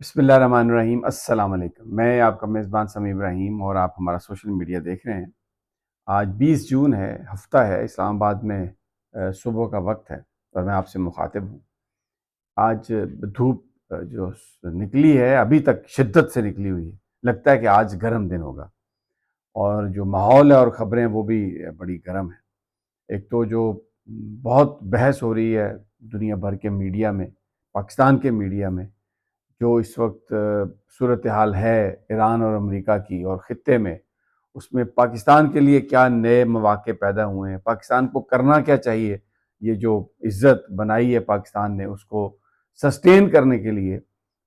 بسم اللہ الرحمن الرحیم۔ السلام علیکم، میں آپ کا میزبان سمیع ابراہیم اور آپ ہمارا سوشل میڈیا دیکھ رہے ہیں۔ آج 20 جون ہے، ہفتہ ہے، اسلام آباد میں صبح کا وقت ہے اور میں آپ سے مخاطب ہوں۔ آج دھوپ جو نکلی ہے ابھی تک شدت سے نکلی ہوئی ہے، لگتا ہے کہ آج گرم دن ہوگا، اور جو ماحول ہے اور خبریں وہ بھی بڑی گرم ہیں۔ ایک تو جو بہت بحث ہو رہی ہے دنیا بھر کے میڈیا میں، پاکستان کے میڈیا میں، جو اس وقت صورتحال ہے ایران اور امریکہ کی اور خطے میں، اس میں پاکستان کے لیے کیا نئے مواقع پیدا ہوئے ہیں، پاکستان کو کرنا کیا چاہیے، یہ جو عزت بنائی ہے پاکستان نے اس کو سسٹین کرنے کے لیے،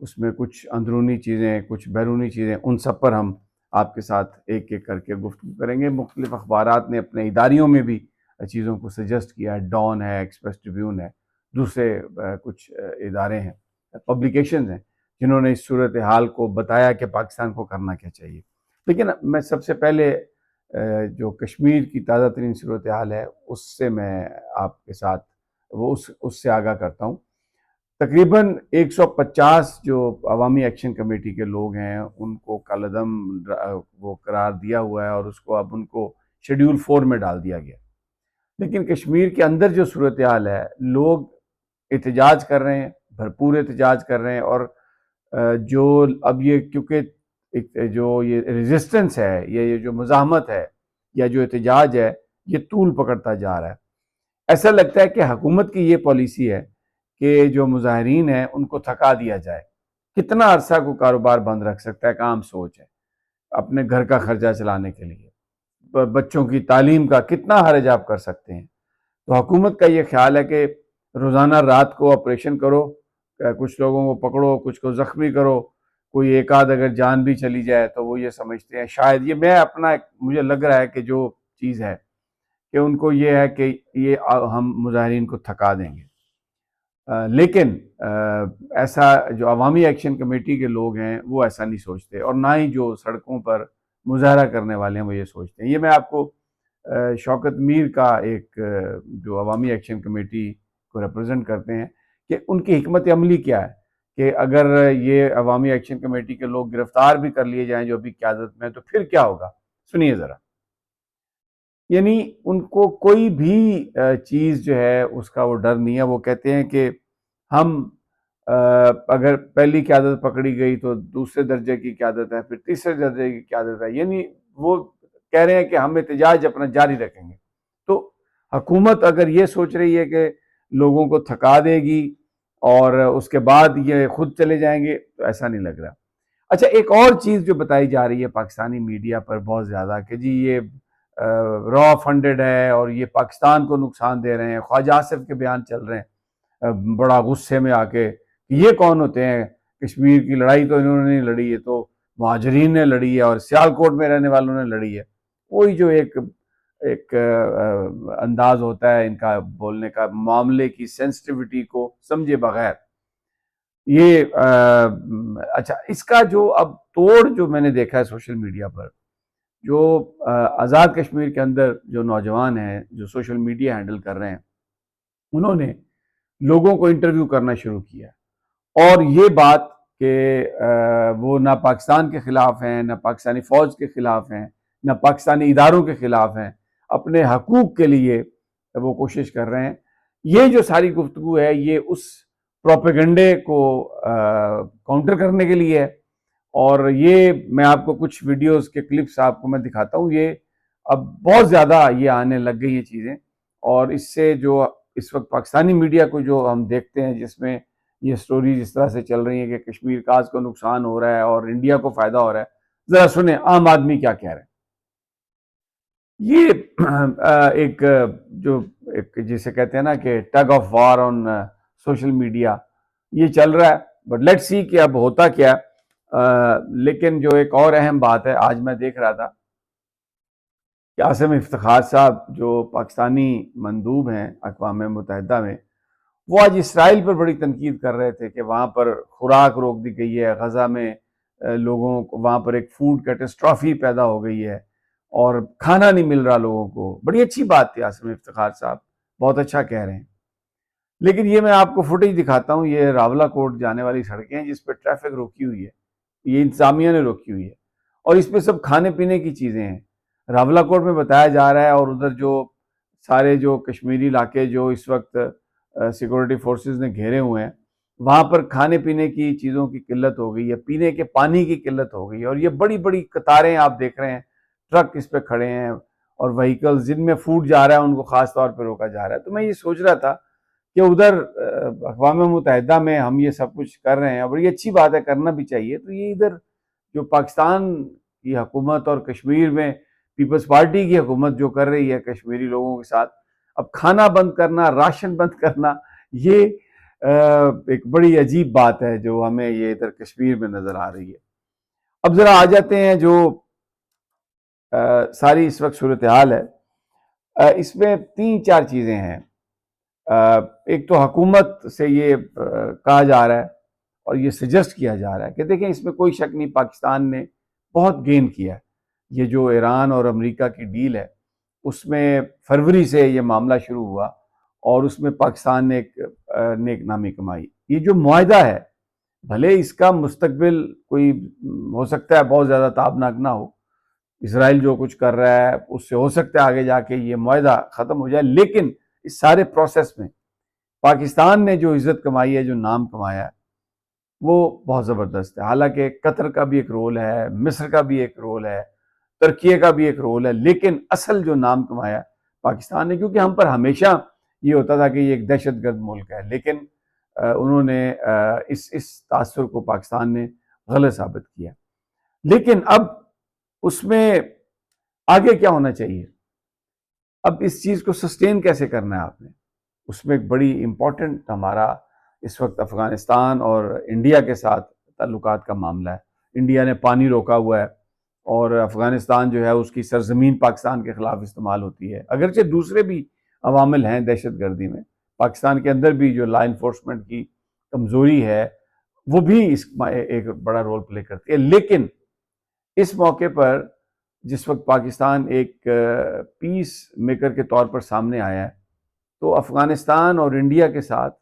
اس میں کچھ اندرونی چیزیں، کچھ بیرونی چیزیں، ان سب پر ہم آپ کے ساتھ ایک ایک کر کے گفتگو کریں گے۔ مختلف اخبارات نے اپنے اداریوں میں بھی چیزوں کو سجیسٹ کیا ہے، ڈان ہے، ایکسپریس ٹریبیون ہے، دوسرے کچھ ادارے ہیں، پبلیکیشنز ہیں، جنہوں نے اس صورتحال کو بتایا کہ پاکستان کو کرنا کیا چاہیے۔ لیکن میں سب سے پہلے جو کشمیر کی تازہ ترین صورتحال ہے اس سے میں آپ کے ساتھ اس سے آگاہ کرتا ہوں۔ تقریباً 150 جو عوامی ایکشن کمیٹی کے لوگ ہیں ان کو کالعدم وہ قرار دیا ہوا ہے، اور اس کو اب ان کو شیڈیول 4 میں ڈال دیا گیا۔ لیکن کشمیر کے اندر جو صورتحال ہے، لوگ احتجاج کر رہے ہیں، بھرپور احتجاج کر رہے ہیں، اور جو اب یہ کیونکہ جو یہ ریزسٹنس ہے، یہ جو مزاحمت ہے یا جو احتجاج ہے، یہ طول پکڑتا جا رہا ہے۔ ایسا لگتا ہے کہ حکومت کی یہ پالیسی ہے کہ جو مظاہرین ہیں ان کو تھکا دیا جائے۔ کتنا عرصہ کو کاروبار بند رکھ سکتا ہے، کام سوچ ہے، اپنے گھر کا خرچہ چلانے کے لیے، بچوں کی تعلیم کا کتنا حرج آپ کر سکتے ہیں۔ تو حکومت کا یہ خیال ہے کہ روزانہ رات کو آپریشن کرو، کچھ لوگوں کو پکڑو، کچھ کو زخمی کرو، کوئی ایک آدھ اگر جان بھی چلی جائے تو وہ یہ سمجھتے ہیں شاید، یہ میں اپنا مجھے لگ رہا ہے کہ جو چیز ہے کہ ان کو یہ ہے کہ یہ ہم مظاہرین کو تھکا دیں گے۔ لیکن ایسا جو عوامی ایکشن کمیٹی کے لوگ ہیں وہ ایسا نہیں سوچتے، اور نہ ہی جو سڑکوں پر مظاہرہ کرنے والے ہیں وہ یہ سوچتے ہیں۔ یہ میں آپ کو شوکت میر کا ایک جو عوامی ایکشن کمیٹی کو ریپرزینٹ کرتے ہیں کہ ان کی حکمت عملی کیا ہے کہ اگر یہ عوامی ایکشن کمیٹی کے لوگ گرفتار بھی کر لیے جائیں جو ابھی قیادت میں، تو پھر کیا ہوگا؟ سنیے ذرا۔ یعنی ان کو کوئی بھی چیز جو ہے اس کا وہ ڈر نہیں ہے۔ وہ کہتے ہیں کہ ہم اگر پہلی قیادت پکڑی گئی تو دوسرے درجے کی قیادت ہے، پھر تیسرے درجے کی قیادت ہے، یعنی وہ کہہ رہے ہیں کہ ہم احتجاج اپنا جاری رکھیں گے۔ تو حکومت اگر یہ سوچ رہی ہے کہ لوگوں کو تھکا دے گی اور اس کے بعد یہ خود چلے جائیں گے، تو ایسا نہیں لگ رہا۔ اچھا، ایک اور چیز جو بتائی جا رہی ہے پاکستانی میڈیا پر بہت زیادہ کہ جی یہ را فنڈڈ ہے اور یہ پاکستان کو نقصان دے رہے ہیں۔ خواجہ آصف کے بیان چل رہے ہیں بڑا غصے میں آ کے کہ یہ کون ہوتے ہیں، کشمیر کی لڑائی تو انہوں نے نہیں لڑی ہے، تو مہاجرین نے لڑی ہے اور سیالکوٹ میں رہنے والوں نے لڑی ہے۔ وہی جو ایک انداز ہوتا ہے ان کا بولنے کا، معاملے کی سینسٹیوٹی کو سمجھے بغیر۔ یہ اچھا، اس کا جو اب توڑ جو میں نے دیکھا ہے سوشل میڈیا پر، جو آزاد کشمیر کے اندر جو نوجوان ہیں جو سوشل میڈیا ہینڈل کر رہے ہیں، انہوں نے لوگوں کو انٹرویو کرنا شروع کیا، اور یہ بات کہ وہ نہ پاکستان کے خلاف ہیں، نہ پاکستانی فوج کے خلاف ہیں، نہ پاکستانی اداروں کے خلاف ہیں، اپنے حقوق کے لیے وہ کوشش کر رہے ہیں۔ یہ جو ساری گفتگو ہے یہ اس پروپیگنڈے کو کاؤنٹر کرنے کے لیے ہے، اور یہ میں آپ کو کچھ ویڈیوز کے کلپس آپ کو میں دکھاتا ہوں۔ یہ اب بہت زیادہ یہ آنے لگ گئی یہ چیزیں، اور اس سے جو اس وقت پاکستانی میڈیا کو جو ہم دیکھتے ہیں جس میں یہ سٹوریز اس طرح سے چل رہی ہیں کہ کشمیر کاز کو نقصان ہو رہا ہے اور انڈیا کو فائدہ ہو رہا ہے، ذرا سنیں عام آدمی کیا کہہ رہے ہیں۔ یہ ایک جو ایک جسے کہتے ہیں نا کہ tug of war on social media, یہ چل رہا ہے، بٹ لیٹ سی کہ اب ہوتا کیا۔ لیکن جو ایک اور اہم بات ہے، آج میں دیکھ رہا تھا کہ عاصم افتخار صاحب جو پاکستانی مندوب ہیں اقوام متحدہ میں، وہ آج اسرائیل پر بڑی تنقید کر رہے تھے کہ وہاں پر خوراک روک دی گئی ہے، غزہ میں لوگوں کو وہاں پر ایک فوڈ کیٹسٹرافی پیدا ہو گئی ہے اور کھانا نہیں مل رہا لوگوں کو۔ بڑی اچھی بات تھی، عاصم افتخار صاحب بہت اچھا کہہ رہے ہیں۔ لیکن یہ میں آپ کو فوٹیج دکھاتا ہوں، یہ راولہ کوٹ جانے والی سڑکیں ہیں جس پہ ٹریفک روکی ہوئی ہے، یہ انتظامیہ نے روکی ہوئی ہے، اور اس پہ سب کھانے پینے کی چیزیں ہیں۔ راولہ کوٹ میں بتایا جا رہا ہے، اور ادھر جو سارے جو کشمیری علاقے جو اس وقت سیکورٹی فورسز نے گھیرے ہوئے ہیں، وہاں پر کھانے پینے کی چیزوں کی قلت ہو گئی ہے، پینے کے پانی کی قلت ہو گئی ہے، اور یہ بڑی بڑی قطاریں آپ دیکھ رہے ہیں، ٹرک اس پہ کھڑے ہیں، اور وہیکل جن میں فوڈ جا رہا ہے ان کو خاص طور پہ روکا جا رہا ہے۔ تو میں یہ سوچ رہا تھا کہ ادھر اقوام متحدہ میں ہم یہ سب کچھ کر رہے ہیں، اور بڑی اچھی بات ہے، کرنا بھی چاہیے، تو یہ ادھر جو پاکستان کی حکومت اور کشمیر میں پیپلز پارٹی کی حکومت جو کر رہی ہے کشمیری لوگوں کے ساتھ، اب کھانا بند کرنا، راشن بند کرنا، یہ ایک بڑی عجیب بات ہے جو ہمیں یہ ادھر کشمیر میں نظر آ رہی ہے۔ اب ذرا آ جاتے ہیں جو ساری اس وقت صورتحال ہے، اس میں 3-4 چیزیں ہیں۔ ایک تو حکومت سے یہ کہا جا رہا ہے اور یہ سجسٹ کیا جا رہا ہے کہ دیکھیں اس میں کوئی شک نہیں، پاکستان نے بہت گین کیا ہے۔ یہ جو ایران اور امریکہ کی ڈیل ہے، اس میں فروری سے یہ معاملہ شروع ہوا، اور اس میں پاکستان نے ایک نیک نامی کمائی۔ یہ جو معاہدہ ہے، بھلے اس کا مستقبل کوئی ہو سکتا ہے بہت زیادہ تابناک نہ ہو، اسرائیل جو کچھ کر رہا ہے اس سے ہو سکتا ہے آگے جا کے یہ معاہدہ ختم ہو جائے، لیکن اس سارے پروسیس میں پاکستان نے جو عزت کمائی ہے، جو نام کمایا ہے، وہ بہت زبردست ہے۔ حالانکہ قطر کا بھی ایک رول ہے، مصر کا بھی ایک رول ہے، ترکیے کا بھی ایک رول ہے، لیکن اصل جو نام کمایا پاکستان نے، کیونکہ ہم پر ہمیشہ یہ ہوتا تھا کہ یہ ایک دہشت گرد ملک ہے، لیکن انہوں نے اس تاثر کو پاکستان نے غلط ثابت کیا۔ لیکن اب اس میں آگے کیا ہونا چاہیے؟ اب اس چیز کو سسٹین کیسے کرنا ہے آپ نے؟ اس میں ایک بڑی امپورٹنٹ ہمارا اس وقت افغانستان اور انڈیا کے ساتھ تعلقات کا معاملہ ہے۔ انڈیا نے پانی روکا ہوا ہے، اور افغانستان جو ہے اس کی سرزمین پاکستان کے خلاف استعمال ہوتی ہے، اگرچہ دوسرے بھی عوامل ہیں دہشت گردی میں، پاکستان کے اندر بھی جو لا انفورسمنٹ کی کمزوری ہے وہ بھی اس ایک بڑا رول پلے کرتی ہے۔ لیکن اس موقع پر جس وقت پاکستان ایک پیس میکر کے طور پر سامنے آیا ہے، تو افغانستان اور انڈیا کے ساتھ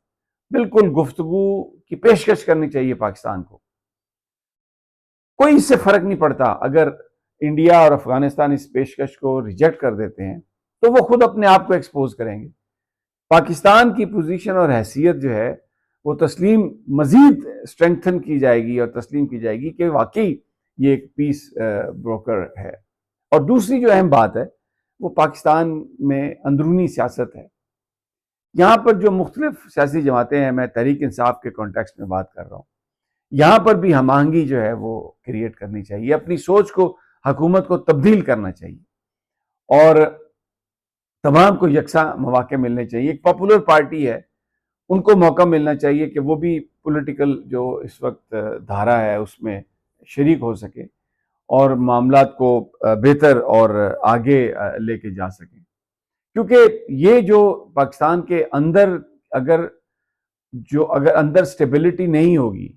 بالکل گفتگو کی پیشکش کرنی چاہیے پاکستان کو۔ کوئی اس سے فرق نہیں پڑتا، اگر انڈیا اور افغانستان اس پیشکش کو ریجیکٹ کر دیتے ہیں تو وہ خود اپنے آپ کو ایکسپوز کریں گے۔ پاکستان کی پوزیشن اور حیثیت جو ہے وہ تسلیم مزید اسٹرینگتھن کی جائے گی اور تسلیم کی جائے گی کہ واقعی یہ ایک پیس بروکر ہے۔ اور دوسری جو اہم بات ہے وہ پاکستان میں اندرونی سیاست ہے۔ یہاں پر جو مختلف سیاسی جماعتیں ہیں، میں تحریک انصاف کے کانٹیکسٹ میں بات کر رہا ہوں، یہاں پر بھی ہم آہنگی جو ہے وہ کریٹ کرنی چاہیے، اپنی سوچ کو حکومت کو تبدیل کرنا چاہیے، اور تمام کو یکساں مواقع ملنے چاہیے۔ ایک پاپولر پارٹی ہے، ان کو موقع ملنا چاہیے کہ وہ بھی پولیٹیکل جو اس وقت دھارا ہے اس میں شریک ہو سکے، اور معاملات کو بہتر اور آگے لے کے جا سکیں۔ کیونکہ یہ جو پاکستان کے اندر اگر اندر سٹیبلٹی نہیں ہوگی،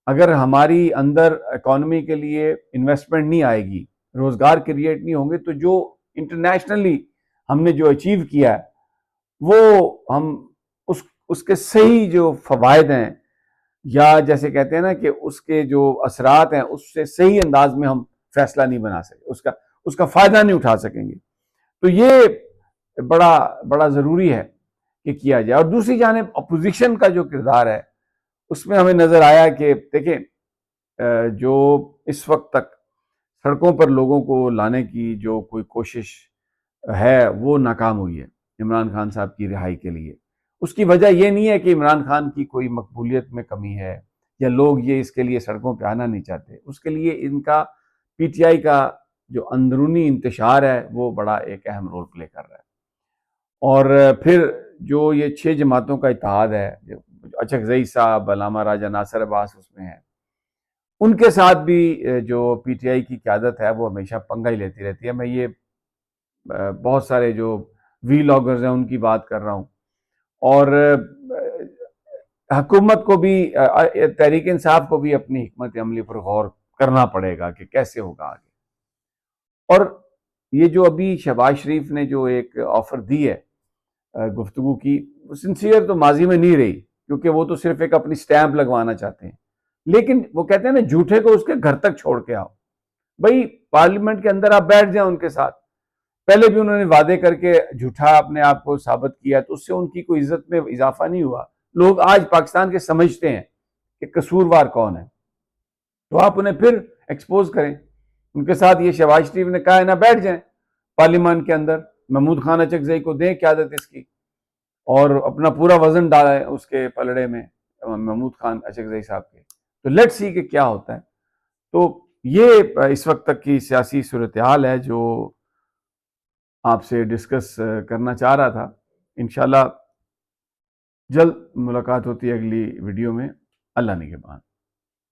اگر ہماری اندر اکانومی کے لیے انویسٹمنٹ نہیں آئے گی، روزگار کریٹ نہیں ہوں گے، تو جو انٹرنیشنلی ہم نے جو اچیو کیا ہے وہ ہم اس کے صحیح جو فوائد ہیں، یا جیسے کہتے ہیں نا کہ اس کے جو اثرات ہیں، اس سے صحیح انداز میں ہم فیصلہ نہیں بنا سکے، اس کا فائدہ نہیں اٹھا سکیں گے۔ تو یہ بڑا ضروری ہے کہ کیا جائے۔ اور دوسری جانب اپوزیشن کا جو کردار ہے، اس میں ہمیں نظر آیا کہ دیکھیں جو اس وقت تک سڑکوں پر لوگوں کو لانے کی جو کوئی کوشش ہے وہ ناکام ہوئی ہے عمران خان صاحب کی رہائی کے لیے۔ اس کی وجہ یہ نہیں ہے کہ عمران خان کی کوئی مقبولیت میں کمی ہے یا لوگ یہ اس کے لیے سڑکوں پہ آنا نہیں چاہتے، اس کے لیے ان کا پی ٹی آئی کا جو اندرونی انتشار ہے وہ بڑا ایک اہم رول پلے کر رہا ہے۔ اور پھر جو یہ 6 جماعتوں کا اتحاد ہے، اچکزئی صاحب، علامہ راجہ ناصر عباس اس میں ہیں، ان کے ساتھ بھی جو پی ٹی آئی کی قیادت ہے وہ ہمیشہ پنگا ہی لیتی رہتی ہے۔ میں یہ بہت سارے جو وی لاگرز ہیں ان کی بات کر رہا ہوں، اور حکومت کو بھی، تحریک انصاف کو بھی اپنی حکمت عملی پر غور کرنا پڑے گا کہ کیسے ہوگا آگے۔ اور یہ جو ابھی شہباز شریف نے جو ایک آفر دی ہے گفتگو کی، سنسیئر تو ماضی میں نہیں رہی، کیونکہ وہ تو صرف ایک اپنی سٹیمپ لگوانا چاہتے ہیں، لیکن وہ کہتے ہیں نا جھوٹے کو اس کے گھر تک چھوڑ کے آؤ. بھائی پارلیمنٹ کے اندر آپ بیٹھ جائیں ان کے ساتھ. پہلے بھی انہوں نے وعدے کر کے جھوٹا اپنے آپ کو ثابت کیا، تو اس سے ان کی کوئی عزت میں اضافہ نہیں ہوا. لوگ آج پاکستان کے سمجھتے ہیں کہ قصوروار کون ہے، تو آپ انہیں پھر ایکسپوز کریں. ان کے ساتھ یہ شہباز شریف نے کہا ہے نا، بیٹھ جائیں پارلیمان کے اندر، محمود خان اچکزئی کو دیں قیادت اس کی، اور اپنا پورا وزن ڈالا ہے اس کے پلڑے میں محمود خان اچکزئی صاحب کے. تو لیٹ سی کہ کیا ہوتا ہے. تو یہ اس وقت تک کی سیاسی صورتحال ہے جو آپ سے ڈسکس کرنا چاہ رہا تھا. انشاءاللہ جلد ملاقات ہوتی ہے اگلی ویڈیو میں. اللہ نگہبان.